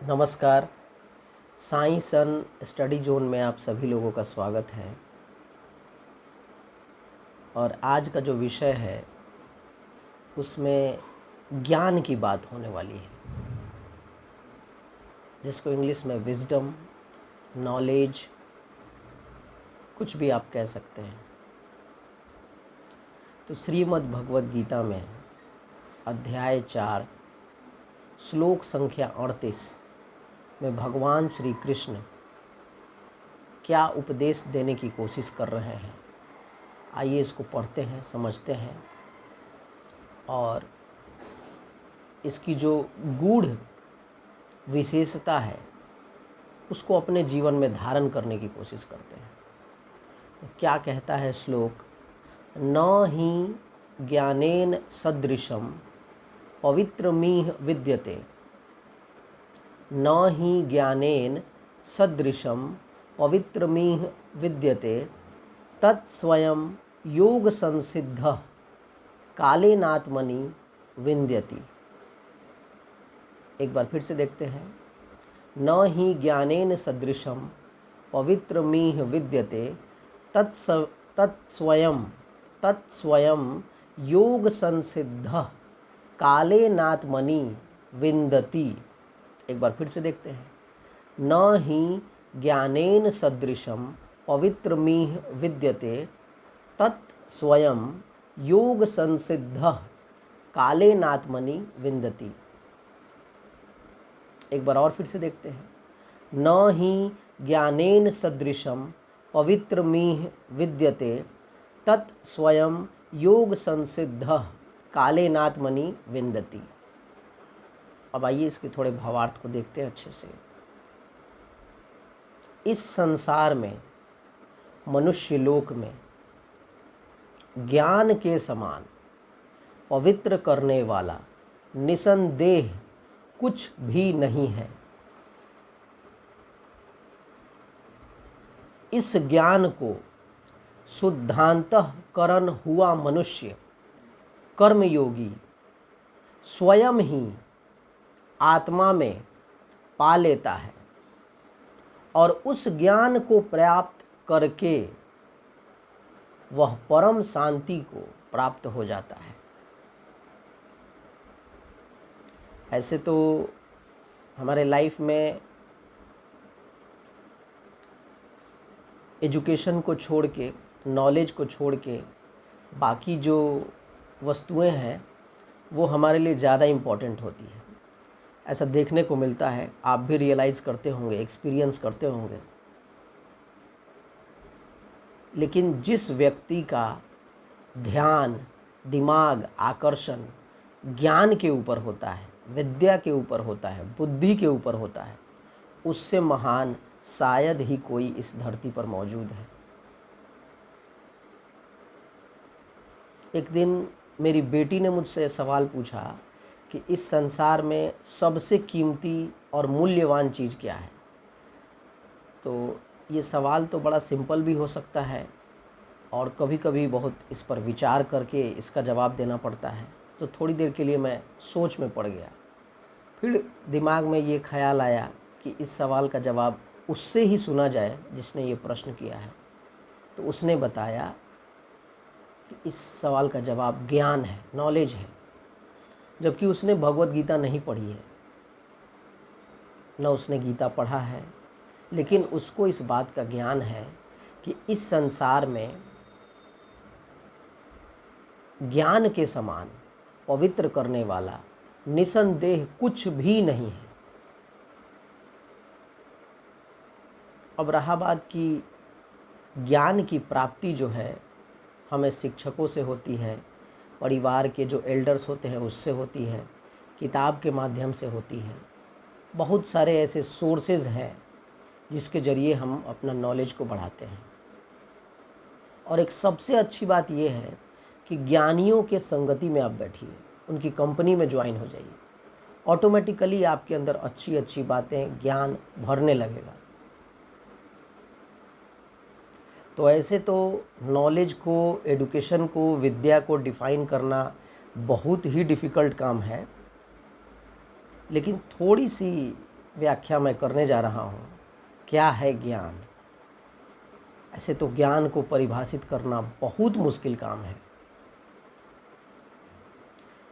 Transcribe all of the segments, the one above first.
नमस्कार। Science and study zone में आप सभी लोगों का स्वागत है। और आज का जो विषय है उसमें ज्ञान की बात होने वाली है, जिसको इंग्लिश में विजडम, नॉलेज, कुछ भी आप कह सकते हैं। तो श्रीमद् भगवद गीता में अध्याय 4 श्लोक संख्या 38 में भगवान श्री कृष्ण क्या उपदेश देने की कोशिश कर रहे हैं। आइए इसको पढ़ते हैं, समझते हैं और इसकी जो गूढ़ विशेषता है उसको अपने जीवन में धारण करने की कोशिश करते हैं। तो क्या कहता है श्लोक? न ही ज्ञानेन सदृशम पवित्रमिह विद्यते, न ही ज्ञानेन सदृशम पवित्रमिह विद्यते, तत्स्वयं योग संसिद्धः कालेनात्मनि विन्द्यति। एक बार फिर से देखते हैं। न ही ज्ञानेन सदृशम पवित्रमिह विद्यते, तत्स्वयं योग संसिद्धः कालेनात्मनि विन्दति। एक बार फिर से देखते हैं। न ही ज्ञानेन सदृशम पवित्रमिह विद्यते, तत्स्वयं योग संसिद्धः कालेनात्मनि विन्दति। एक बार और फिर से देखते हैं। न ही ज्ञानेन सदृशम पवित्रमिह विद्यते, तत्स्वयं योग संसिद्धः कालेनात्मनि विन्दति। अब आइए इसके थोड़े भावार्थ को देखते हैं अच्छे से। इस संसार में, मनुष्य लोक में ज्ञान के समान पवित्र करने वाला निसंदेह कुछ भी नहीं है। इस ज्ञान को शुद्धांतःकरण हुआ मनुष्य कर्मयोगी स्वयं ही आत्मा में पा लेता है और उस ज्ञान को प्राप्त करके वह परम शांति को प्राप्त हो जाता है। ऐसे तो हमारे लाइफ में एजुकेशन को छोड़ के, नॉलेज को छोड़ के बाकी जो वस्तुएं हैं वो हमारे लिए ज़्यादा इम्पॉर्टेंट होती है। ऐसा देखने को मिलता है, आप भी रियलाइज़ करते होंगे, एक्सपीरियंस करते होंगे। लेकिन जिस व्यक्ति का ध्यान, दिमाग, आकर्षण ज्ञान के ऊपर होता है, विद्या के ऊपर होता है, बुद्धि के ऊपर होता है, उससे महान शायद ही कोई इस धरती पर मौजूद है। एक दिन मेरी बेटी ने मुझसे सवाल पूछा कि इस संसार में सबसे कीमती और मूल्यवान चीज़ क्या है। तो ये सवाल तो बड़ा सिंपल भी हो सकता है और कभी कभी बहुत इस पर विचार करके इसका जवाब देना पड़ता है। तो थोड़ी देर के लिए मैं सोच में पड़ गया। फिर दिमाग में ये ख्याल आया कि इस सवाल का जवाब उससे ही सुना जाए जिसने ये प्रश्न किया है। तो उसने बताया कि इस सवाल का जवाब ज्ञान है, नॉलेज है। जबकि उसने भगवद गीता नहीं पढ़ी है, न उसने गीता पढ़ा है, लेकिन उसको इस बात का ज्ञान है कि इस संसार में ज्ञान के समान पवित्र करने वाला निसंदेह कुछ भी नहीं है। अब रहा बात की ज्ञान की प्राप्ति जो है हमें शिक्षकों से होती है, परिवार के जो एल्डर्स होते हैं उससे होती है, किताब के माध्यम से होती है। बहुत सारे ऐसे सोर्सेज हैं जिसके ज़रिए हम अपना नॉलेज को बढ़ाते हैं। और एक सबसे अच्छी बात यह है कि ज्ञानियों के संगति में आप बैठिए, उनकी कंपनी में ज्वाइन हो जाइए, ऑटोमेटिकली आपके अंदर अच्छी अच्छी बातें, ज्ञान भरने लगेगा। तो ऐसे तो नॉलेज को, एडुकेशन को, विद्या को डिफ़ाइन करना बहुत ही डिफ़िकल्ट काम है। लेकिन थोड़ी सी व्याख्या मैं करने जा रहा हूँ, क्या है ज्ञान। ऐसे तो ज्ञान को परिभाषित करना बहुत मुश्किल काम है,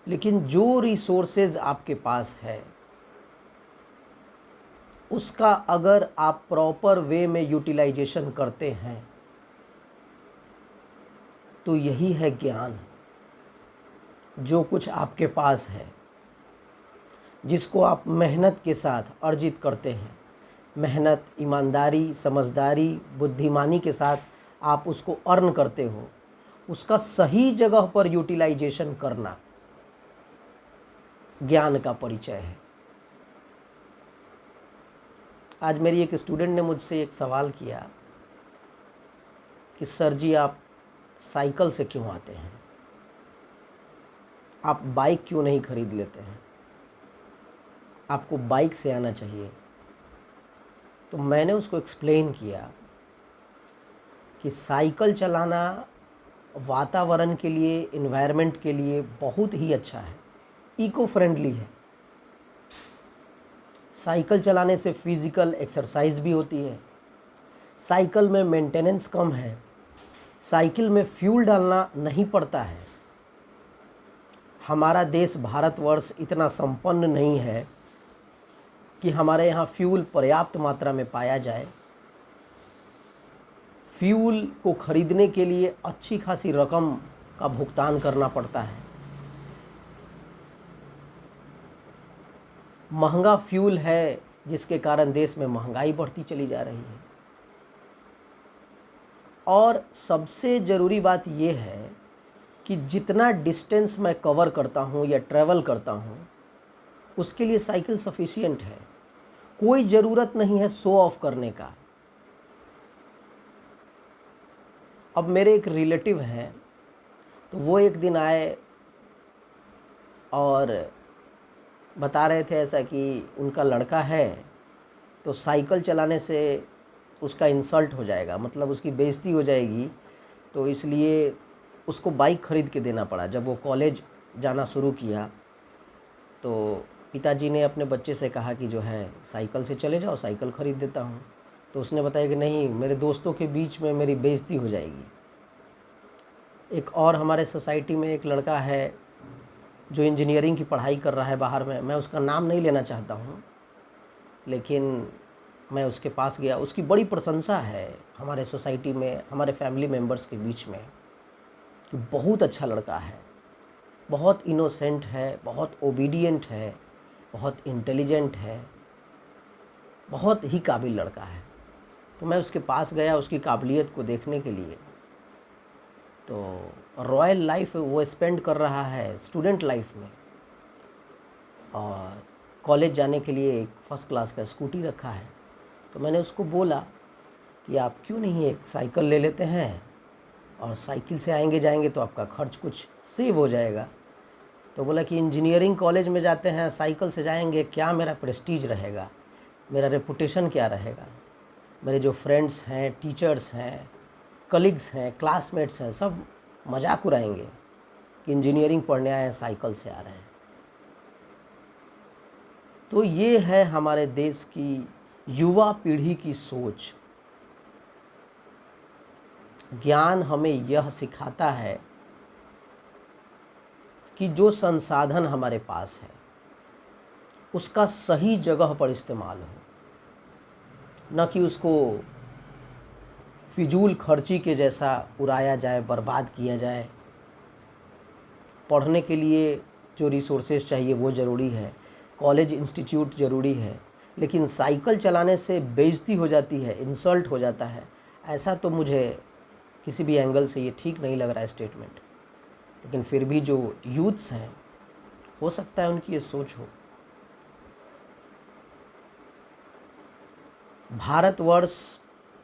लेकिन जो रिसोर्सेज आपके पास है उसका अगर आप प्रॉपर वे में यूटिलाइजेशन करते हैं तो यही है ज्ञान। जो कुछ आपके पास है, जिसको आप मेहनत के साथ अर्जित करते हैं, मेहनत, ईमानदारी, समझदारी, बुद्धिमानी के साथ आप उसको अर्न करते हो, उसका सही जगह पर यूटिलाइजेशन करना ज्ञान का परिचय है। आज मेरी एक स्टूडेंट ने मुझसे एक सवाल किया कि सर जी, आप साइकिल से क्यों आते हैं, आप बाइक क्यों नहीं खरीद लेते हैं, आपको बाइक से आना चाहिए। तो मैंने उसको एक्सप्लेन किया कि साइकिल चलाना वातावरण के लिए, इन्वायरमेंट के लिए बहुत ही अच्छा है, इको फ्रेंडली है। साइकिल चलाने से फिज़िकल एक्सरसाइज भी होती है, साइकिल में मेंटेनेंस कम है, साइकिल में फ्यूल डालना नहीं पड़ता है। हमारा देश भारतवर्ष इतना संपन्न नहीं है कि हमारे यहाँ फ्यूल पर्याप्त मात्रा में पाया जाए। फ्यूल को खरीदने के लिए अच्छी खासी रकम का भुगतान करना पड़ता है। महंगा फ्यूल है, जिसके कारण देश में महंगाई बढ़ती चली जा रही है। और सबसे ज़रूरी बात यह है कि जितना डिस्टेंस मैं कवर करता हूँ या ट्रैवल करता हूँ, उसके लिए साइकिल सफिशिएंट है। कोई ज़रूरत नहीं है शो ऑफ करने का। अब मेरे एक रिलेटिव हैं, तो वो एक दिन आए और बता रहे थे ऐसा कि उनका लड़का है तो साइकिल चलाने से उसका इंसल्ट हो जाएगा, मतलब उसकी बेइज्जती हो जाएगी, तो इसलिए उसको बाइक ख़रीद के देना पड़ा। जब वो कॉलेज जाना शुरू किया तो पिताजी ने अपने बच्चे से कहा कि जो है साइकिल से चले जाओ, साइकिल ख़रीद देता हूँ। तो उसने बताया कि नहीं, मेरे दोस्तों के बीच में मेरी बेइज्जती हो जाएगी। एक और हमारे सोसाइटी में एक लड़का है जो इंजीनियरिंग की पढ़ाई कर रहा है बाहर में, मैं उसका नाम नहीं लेना चाहता हूँ, लेकिन मैं उसके पास गया। उसकी बड़ी प्रशंसा है हमारे सोसाइटी में, हमारे फैमिली मेम्बर्स के बीच में, कि बहुत अच्छा लड़का है, बहुत इनोसेंट है, बहुत ओबीडिएंट है, बहुत इंटेलिजेंट है, बहुत ही काबिल लड़का है। तो मैं उसके पास गया उसकी काबिलियत को देखने के लिए। तो रॉयल लाइफ वो स्पेंड कर रहा है स्टूडेंट लाइफ में, और कॉलेज जाने के लिए एक फ़र्स्ट क्लास का स्कूटी रखा है। तो मैंने उसको बोला कि आप क्यों नहीं एक साइकिल ले लेते हैं, और साइकिल से आएंगे जाएंगे तो आपका खर्च कुछ सेव हो जाएगा। तो बोला कि इंजीनियरिंग कॉलेज में जाते हैं, साइकिल से जाएंगे, क्या मेरा प्रेस्टीज रहेगा, मेरा रेपुटेशन क्या रहेगा, मेरे जो फ्रेंड्स हैं, टीचर्स हैं, कलीग्स हैं, क्लासमेट्स हैं, सब मजाक उड़ाएंगे कि इंजीनियरिंग पढ़ने आए हैं, साइकिल से आ रहे हैं। तो ये है हमारे देश की युवा पीढ़ी की सोच। ज्ञान हमें यह सिखाता है कि जो संसाधन हमारे पास है उसका सही जगह पर इस्तेमाल हो, न कि उसको फिजूल खर्ची के जैसा उड़ाया जाए, बर्बाद किया जाए। पढ़ने के लिए जो रिसोर्सेज चाहिए वो ज़रूरी है, कॉलेज इंस्टीट्यूट ज़रूरी है, लेकिन साइकिल चलाने से बेइज्जती हो जाती है, इंसल्ट हो जाता है, ऐसा तो मुझे किसी भी एंगल से ये ठीक नहीं लग रहा है स्टेटमेंट। लेकिन फिर भी जो यूथ्स हैं, हो सकता है उनकी ये सोच हो। भारतवर्ष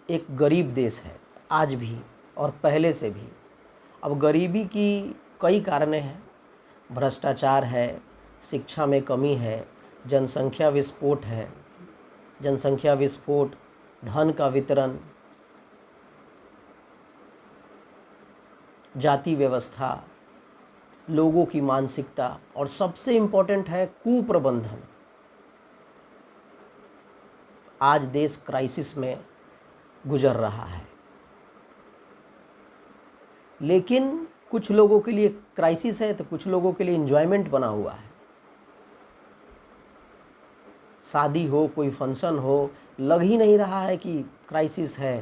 एक गरीब देश है आज भी और पहले से भी। अब गरीबी की कई कारणें हैं, भ्रष्टाचार है, शिक्षा में कमी है, जनसंख्या विस्फोट है, जनसंख्या विस्फोट, धन का वितरण, जाति व्यवस्था, लोगों की मानसिकता, और सबसे इम्पोर्टेंट है कुप्रबंधन। आज देश क्राइसिस में गुजर रहा है। लेकिन कुछ लोगों के लिए क्राइसिस है तो कुछ लोगों के लिए एंजॉयमेंट बना हुआ है। शादी हो, कोई फंक्शन हो, लग ही नहीं रहा है कि क्राइसिस है।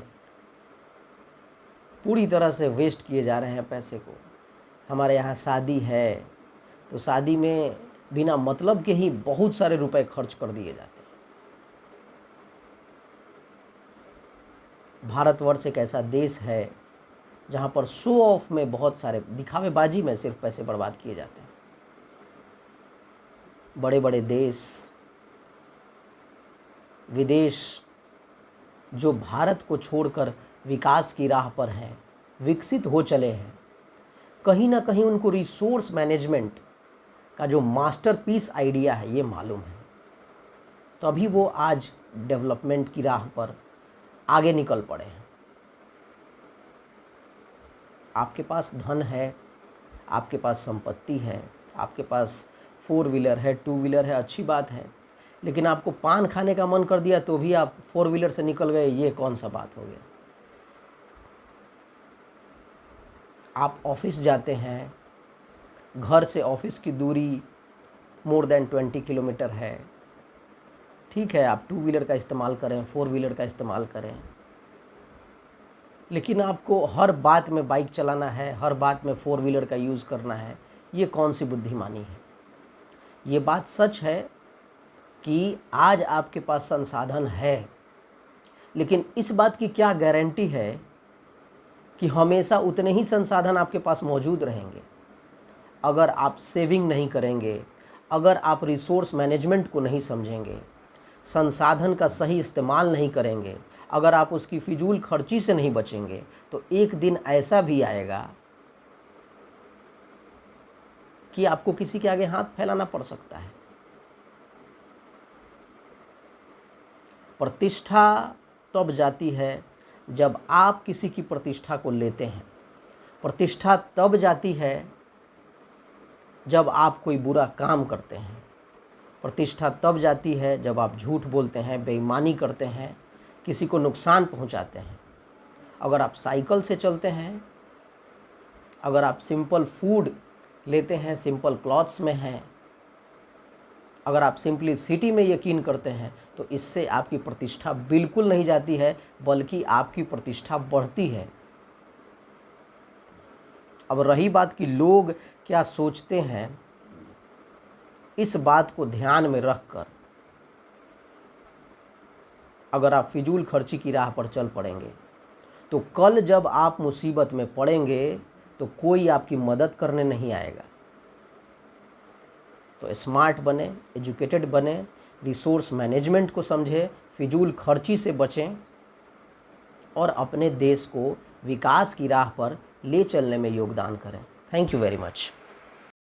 पूरी तरह से वेस्ट किए जा रहे हैं पैसे को। हमारे यहाँ शादी है तो शादी में बिना मतलब के ही बहुत सारे रुपए खर्च कर दिए जाते हैं। भारतवर्ष एक ऐसा देश है जहाँ पर शो ऑफ में बहुत सारे दिखावेबाजी में सिर्फ पैसे बर्बाद किए जाते हैं। बड़े बड़े देश विदेश जो भारत को छोड़कर विकास की राह पर हैं, विकसित हो चले हैं, कहीं ना कहीं उनको रिसोर्स मैनेजमेंट का जो मास्टरपीस आइडिया है ये मालूम है, तभी वो आज डेवलपमेंट की राह पर आगे निकल पड़े हैं। आपके पास धन है, आपके पास संपत्ति है, आपके पास 4 व्हीलर है, 2 व्हीलर है, अच्छी बात है। लेकिन आपको पान खाने का मन कर दिया तो भी आप 4 व्हीलर से निकल गए, ये कौन सा बात हो गया। आप ऑफिस जाते हैं, घर से ऑफिस की दूरी मोर देन 20 किलोमीटर है, ठीक है, आप 2 व्हीलर का इस्तेमाल करें, 4 व्हीलर का इस्तेमाल करें, लेकिन आपको हर बात में बाइक चलाना है, हर बात में 4 व्हीलर का यूज़ करना है, ये कौन सी बुद्धिमानी है। ये बात सच है कि आज आपके पास संसाधन है, लेकिन इस बात की क्या गारंटी है कि हमेशा उतने ही संसाधन आपके पास मौजूद रहेंगे। अगर आप सेविंग नहीं करेंगे, अगर आप रिसोर्स मैनेजमेंट को नहीं समझेंगे, संसाधन का सही इस्तेमाल नहीं करेंगे, अगर आप उसकी फिजूल खर्ची से नहीं बचेंगे, तो एक दिन ऐसा भी आएगा कि आपको किसी के आगे हाथ फैलाना पड़ सकता है। प्रतिष्ठा तब जाती है जब आप किसी की प्रतिष्ठा को लेते हैं। प्रतिष्ठा तब जाती है जब आप कोई बुरा काम करते हैं। प्रतिष्ठा तब जाती है जब आप झूठ बोलते हैं, बेईमानी करते हैं, किसी को नुकसान पहुंचाते हैं। अगर आप साइकिल से चलते हैं, अगर आप सिंपल फूड लेते हैं, सिंपल क्लॉथ्स में हैं, अगर आप सिंपलिसिटी में यकीन करते हैं, तो इससे आपकी प्रतिष्ठा बिल्कुल नहीं जाती है, बल्कि आपकी प्रतिष्ठा बढ़ती है। अब रही बात कि लोग क्या सोचते हैं, इस बात को ध्यान में रखकर अगर आप फिजूल खर्ची की राह पर चल पड़ेंगे, तो कल जब आप मुसीबत में पड़ेंगे तो कोई आपकी मदद करने नहीं आएगा। तो स्मार्ट बने, एजुकेटेड बने, रिसोर्स मैनेजमेंट को समझें, फिजूल खर्ची से बचें और अपने देश को विकास की राह पर ले चलने में योगदान करें। Thank you very much.